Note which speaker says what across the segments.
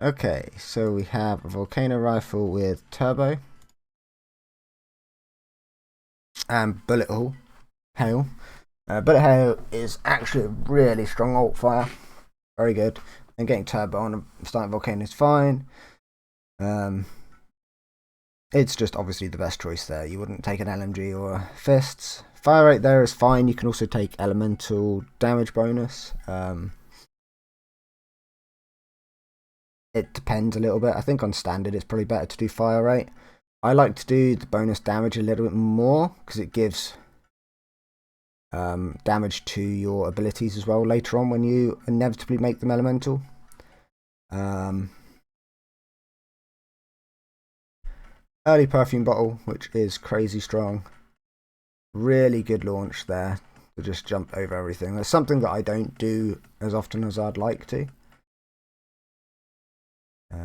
Speaker 1: Okay, so we have a volcano rifle with turbo and bullet hail. Bullet hail is actually a really strong alt fire, very good. And getting turbo on a starting volcano is fine. It's just obviously the best choice there. You wouldn't take an LMG or fists. Fire rate there is fine. You can also take elemental damage bonus. It depends a little bit. I think on standard it's probably better to do fire rate. I like to do the bonus damage a little bit more because it gives damage to your abilities as well later on when you inevitably make them elemental. Early perfume bottle, which is crazy strong. Really good launch there to just jump over everything. That's something that I don't do as often as I'd like to.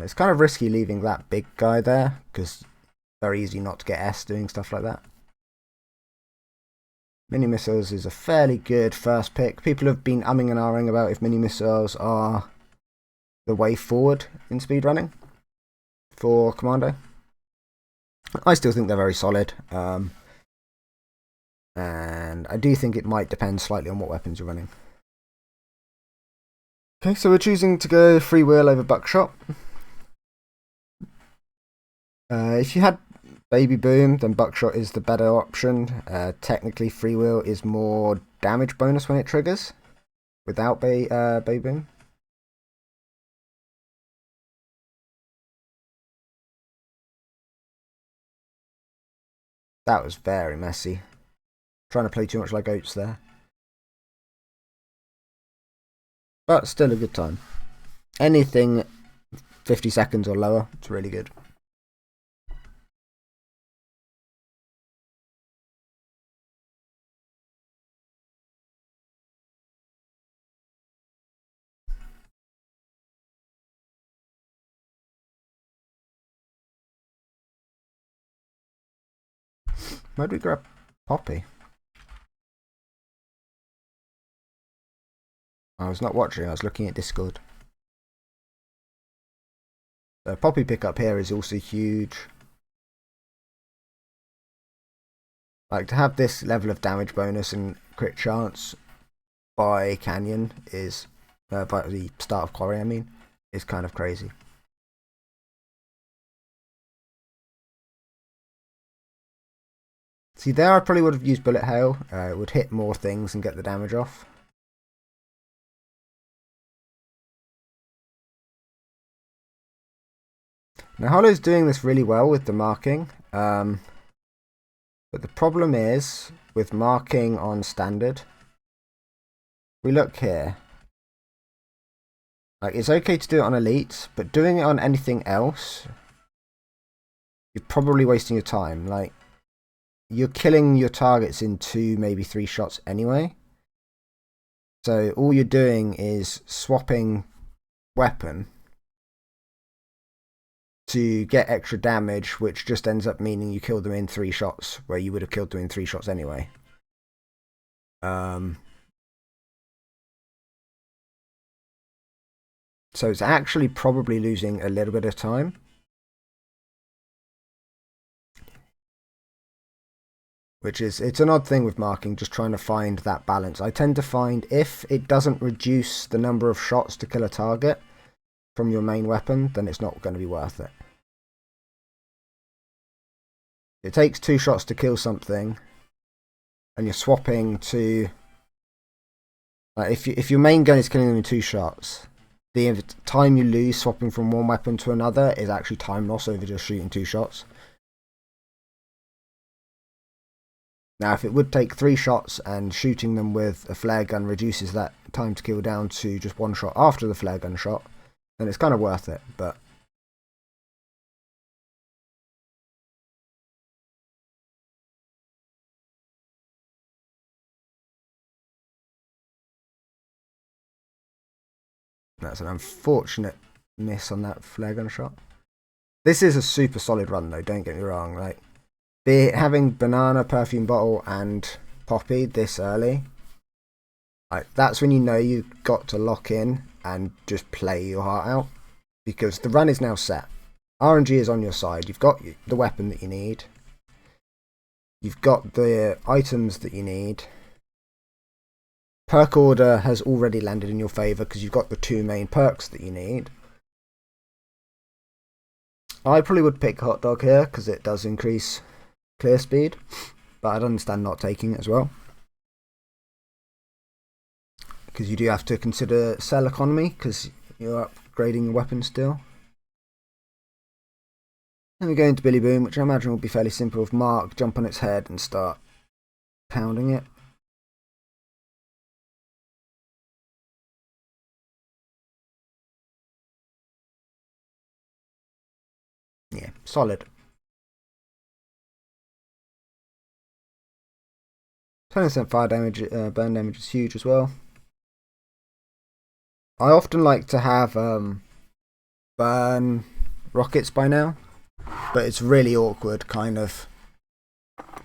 Speaker 1: It's kind of risky leaving that big guy there because very easy not to get S doing stuff like that. Mini missiles is a fairly good first pick. People have been umming and ahhing about if mini missiles are the way forward in speedrunning for commando. I still think they're very solid. And I do think it might depend slightly on what weapons you're running. Okay, so we're choosing to go free wheel over buckshot. If you had baby boom, then buckshot is the better option. Technically, free wheel is more damage bonus when it triggers without baby boom. That was very messy. Trying to play too much like oats there. But still a good time. Anything 50 seconds or lower, it's really good. Where do we grab Poppy? I was not watching, I was looking at Discord. The Poppy pickup here is also huge. Like, to have this level of damage bonus and crit chance by Canyon is, by the start of Quarry I mean, is kind of crazy. See, there I probably would have used Bullet Hail. It would hit more things and get the damage off. Now, Holo's doing this really well with the marking. But the problem is, with marking on standard, we look here. Like, it's okay to do it on elite, but doing it on anything else, you're probably wasting your time. Like, you're killing your targets in 2, maybe 3 shots anyway. So all you're doing is swapping weapon to get extra damage, which just ends up meaning you kill them in 3 shots, where you would have killed them in 3 shots anyway. So it's actually probably losing a little bit of time. Which is, it's an odd thing with marking, just trying to find that balance. I tend to find if it doesn't reduce the number of shots to kill a target from your main weapon, then it's not going to be worth it. It takes 2 shots to kill something, and you're swapping to... if your main gun is killing them in 2 shots, the time you lose swapping from one weapon to another is actually time loss over just shooting 2 shots. Now, if it would take 3 shots and shooting them with a flare gun reduces that time to kill down to just 1 shot after the flare gun shot, then it's kind of worth it, but... That's an unfortunate miss on that flare gun shot. This is a super solid run though, don't get me wrong. Like, having banana, perfume bottle and Poppy this early, like, that's when you know you've got to lock in and just play your heart out, because the run is now set. RNG is on your side. You've got the weapon that you need. You've got the items that you need. Perk order has already landed in your favour because you've got the 2 main perks that you need. I probably would pick Hot Dog here because it does increase clear speed, but I'd understand not taking it as well, because you do have to consider cell economy because you're upgrading your weapon still. Then we go into Billy Boom, which I imagine will be fairly simple. With Mark, jump on its head and start pounding it. Yeah, solid. 20% fire damage, burn damage is huge as well. I often like to have burn rockets by now, but it's really awkward kind of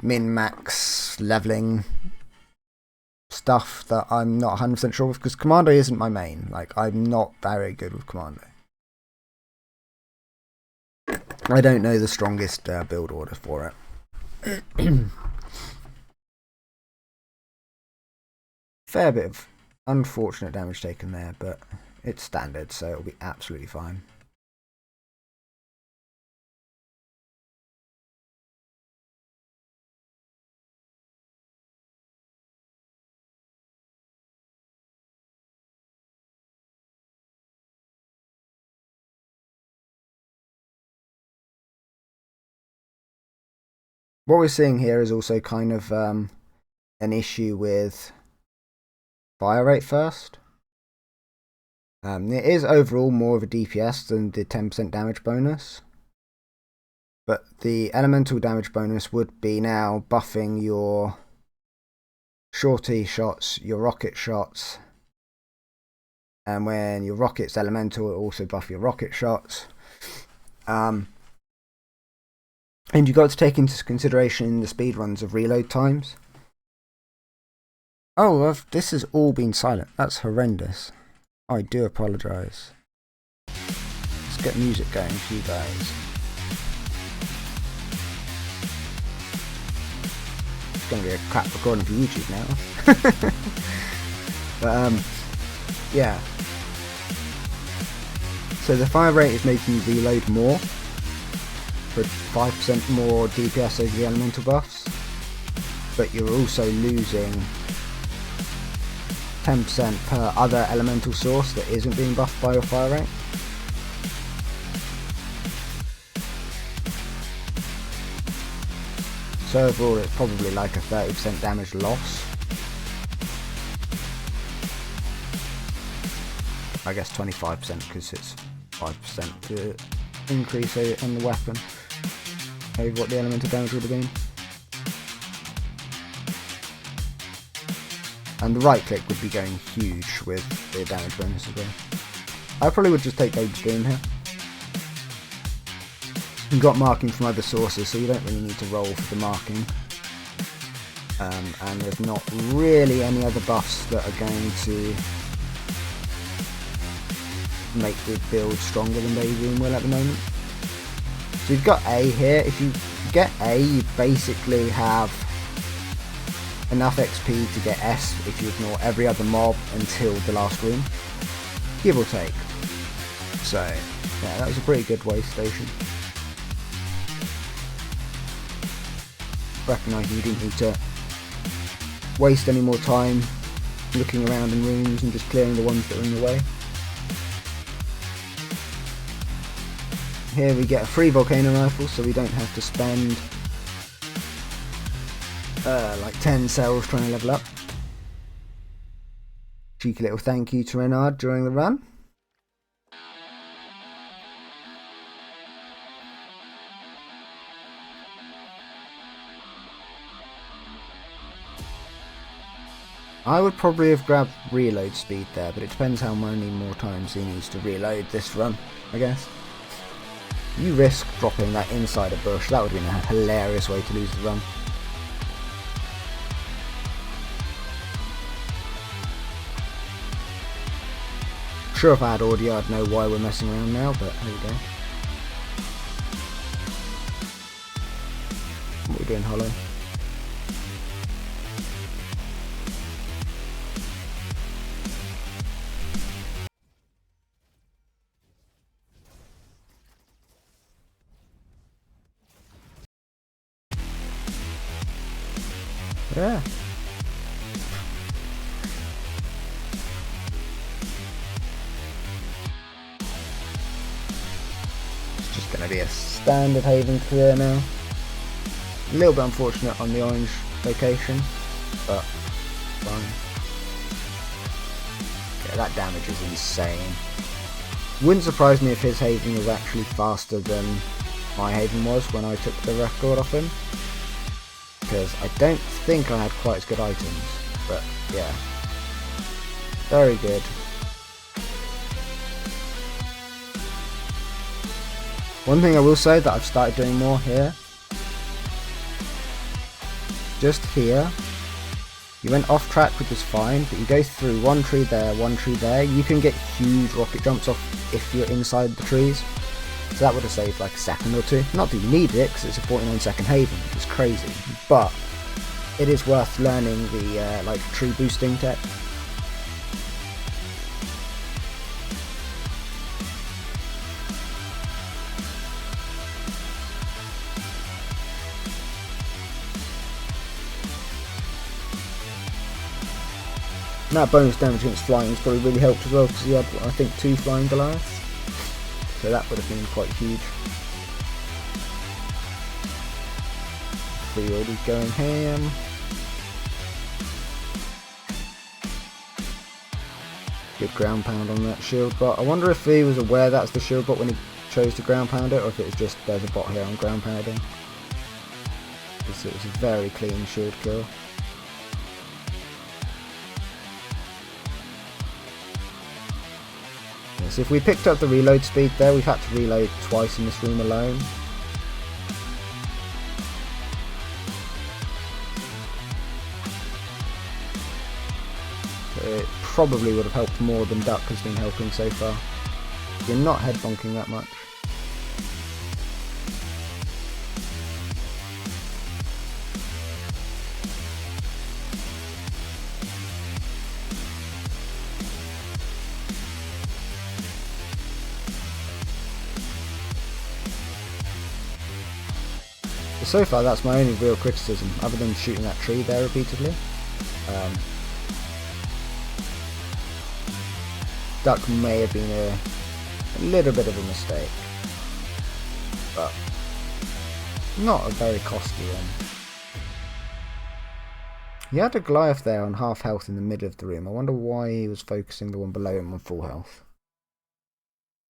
Speaker 1: min-max leveling stuff that I'm not 100% sure with, because commando isn't my main. Like, I'm not very good with commando. I don't know the strongest build order for it. Fair bit of unfortunate damage taken there, but it's standard, so it'll be absolutely fine. What we're seeing here is also kind of an issue with fire rate first. It is overall more of a DPS than the 10% damage bonus, but the elemental damage bonus would be now buffing your shorty shots, your rocket shots, and when your rocket's elemental, it will also buff your rocket shots. And you've got to take into consideration the speedruns of reload times. Oh, this has all been silent. That's horrendous. I do apologise. Let's get music going for you guys. It's going to be a crap recording for YouTube now. But, yeah. So the fire rate is making you reload more, for 5% more DPS over the elemental buffs, but you're also losing 10% per other elemental source that isn't being buffed by your fire rate. So overall it's probably like a 30% damage loss. I guess 25% because it's 5% to increase on the weapon over what the elemental damage would have been. And the right click would be going huge with the damage bonus as well. I probably would just take Baby's Boom here. You've got marking from other sources, so you don't really need to roll for the marking. And there's not really any other buffs that are going to make the build stronger than Baby Boom will at the moment. So you've got A here. If you get A, you basically have enough XP to get S if you ignore every other mob until the last room, give or take. So yeah, that was a pretty good way station. Recognising you didn't need to waste any more time looking around in rooms and just clearing the ones that are in the way. Here we get a free volcano rifle, so we don't have to spend like 10 cells trying to level up. Cheeky little thank you to Renard during the run. I would probably have grabbed reload speed there, but it depends how many more times he needs to reload this run, I guess. You risk dropping that inside a bush. That would have been a hilarious way to lose the run. sure if I had audio I'd know why we're messing around now, but there we go. What are we doing, holo? Yeah. It's just going to be a standard Haven clear now. A little bit unfortunate on the orange location, but fine. Yeah, that damage is insane. Wouldn't surprise me if his Haven was actually faster than my Haven was when I took the record off him. Because I don't think I had quite as good items, but yeah, very good. One thing I will say that I've started doing more here, just here, you went off track, which is fine, but you go through one tree there, you can get huge rocket jumps off if you're inside the trees. So that would have saved like a second or two. Not that you needed it, because it's a 49-second Haven, which is crazy. But it is worth learning the like tree boosting tech. And that bonus damage against flying has probably really helped as well, because he had, I think, 2 flying Goliaths. So that would have been quite huge. Already going ham. Good ground pound on that shield bot. I wonder if he was aware that's the shield bot when he chose to ground pound it, or if it was just there's a bot here on ground pounding. Because it was a very clean shield kill. So if we picked up the reload speed there, we've had to reload twice in this room alone. It probably would have helped more than Duck has been helping so far. You're not head bonking that much. So far that's my only real criticism, other than shooting that tree there repeatedly. Duck may have been a little bit of a mistake, but not a very costly one. He had a Goliath there on half health in the middle of the room. I wonder why he was focusing the one below him on full health.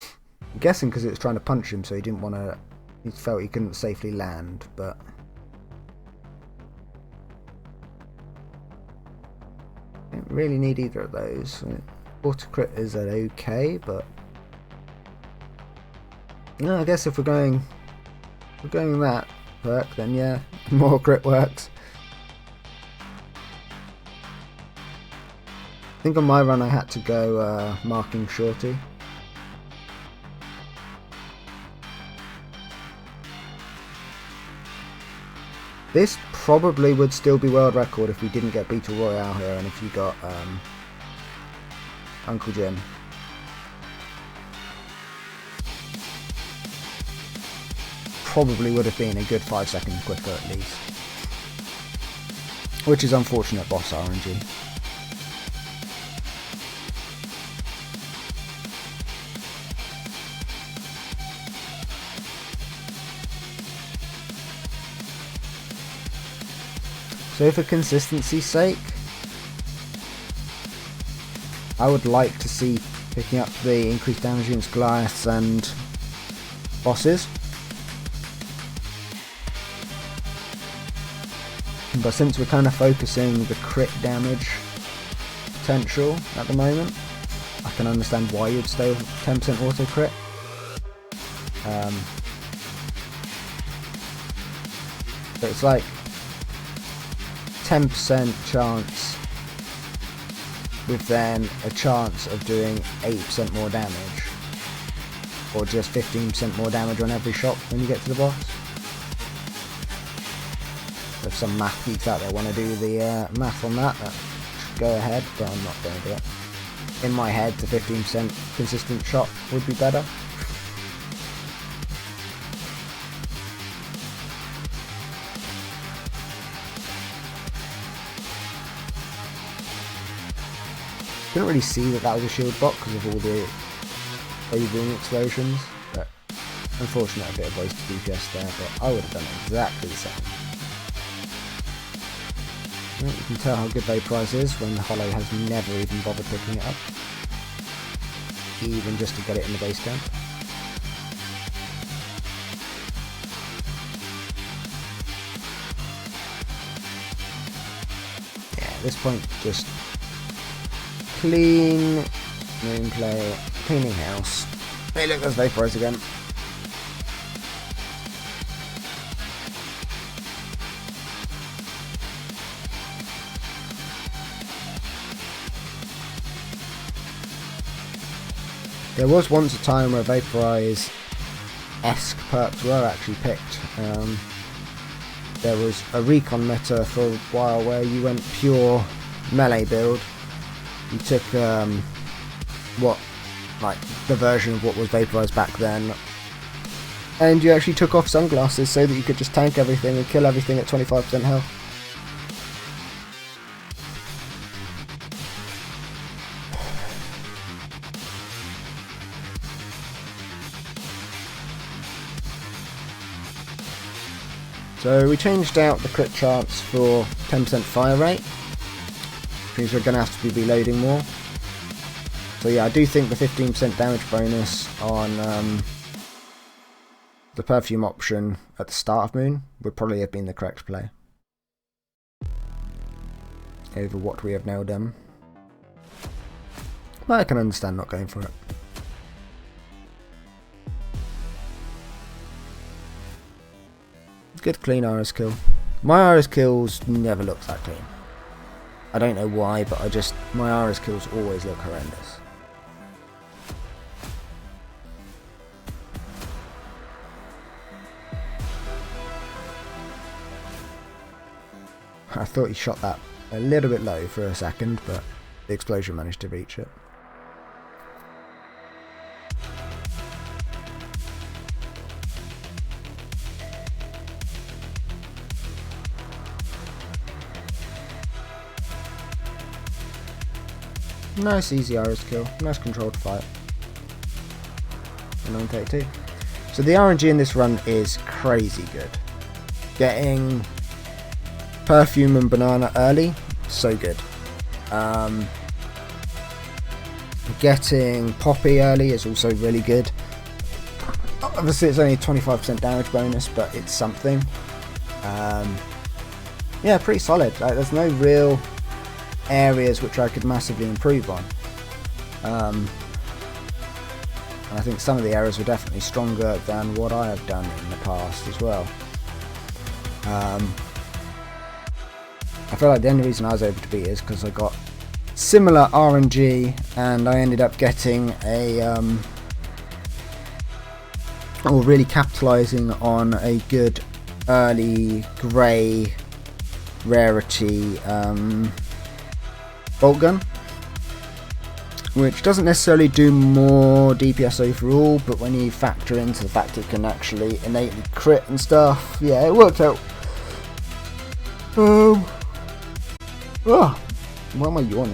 Speaker 1: I'm guessing because it was trying to punch him, so he didn't want to. He felt he couldn't safely land, but don't really need either of those. Auto crit is okay, but no, I guess if we're going that perk, then yeah, more crit works. I think on my run I had to go marking shorty. This probably would still be world record if we didn't get Beetle Royale here, and if you got Uncle Jim. Probably would have been a good 5 seconds quicker at least. Which is unfortunate boss RNG. So for consistency's sake, I would like to see picking up the increased damage against Goliaths and bosses. But since we're kind of focusing the crit damage potential at the moment, I can understand why you'd stay with 10% auto crit. But it's like 10% chance with then a chance of doing 80% more damage, or just 15% more damage on every shot when you get to the boss. If some math geeks out there want to do the math on that, go ahead, but I'm not going to do it. In my head, the 15% consistent shot would be better. Couldn't really see that was a shield bot because of all the boom explosions, but unfortunately a bit of wasted DPS there, but I would have done exactly the same. You can tell how good Vaporize is when the holo has never even bothered picking it up, even just to get it in the base camp. Yeah, at this point just clean gameplay, cleaning house. Hey look, there's Vaporize again. There was once a time where Vaporize-esque perks were actually picked. There was a recon meta for a while where you went pure melee build. You took the version of what was Vaporize back then, and you actually took off sunglasses so that you could just tank everything and kill everything at 25% health. So we changed out the crit chance for 10% fire rate, which means we're going to have to be reloading more. So yeah, I do think the 15% damage bonus on the perfume option at the start of Moon would probably have been the correct play over what we have now done. But I can understand not going for it. Good clean Iris kill. My Iris kills never look that clean. I don't know why, but my Iris kills always look horrendous. I thought he shot that a little bit low for a second, but the explosion managed to reach it. Nice easy Iris kill, nice controlled fight. 932. So the RNG in this run is crazy good. Getting perfume and banana early, so good. Getting poppy early is also really good. Obviously it's only a 25% damage bonus, but it's something. Yeah, pretty solid. Like, there's no real areas which I could massively improve on. And I think some of the areas were definitely stronger than what I have done in the past as well. I feel like the only reason I was able to beat it is because I got similar RNG and I ended up getting or really capitalising on a good early grey rarity bolt gun, which doesn't necessarily do more DPS overall, but when you factor into the fact it can actually innately crit and stuff, yeah, it worked out. Why am I yawning?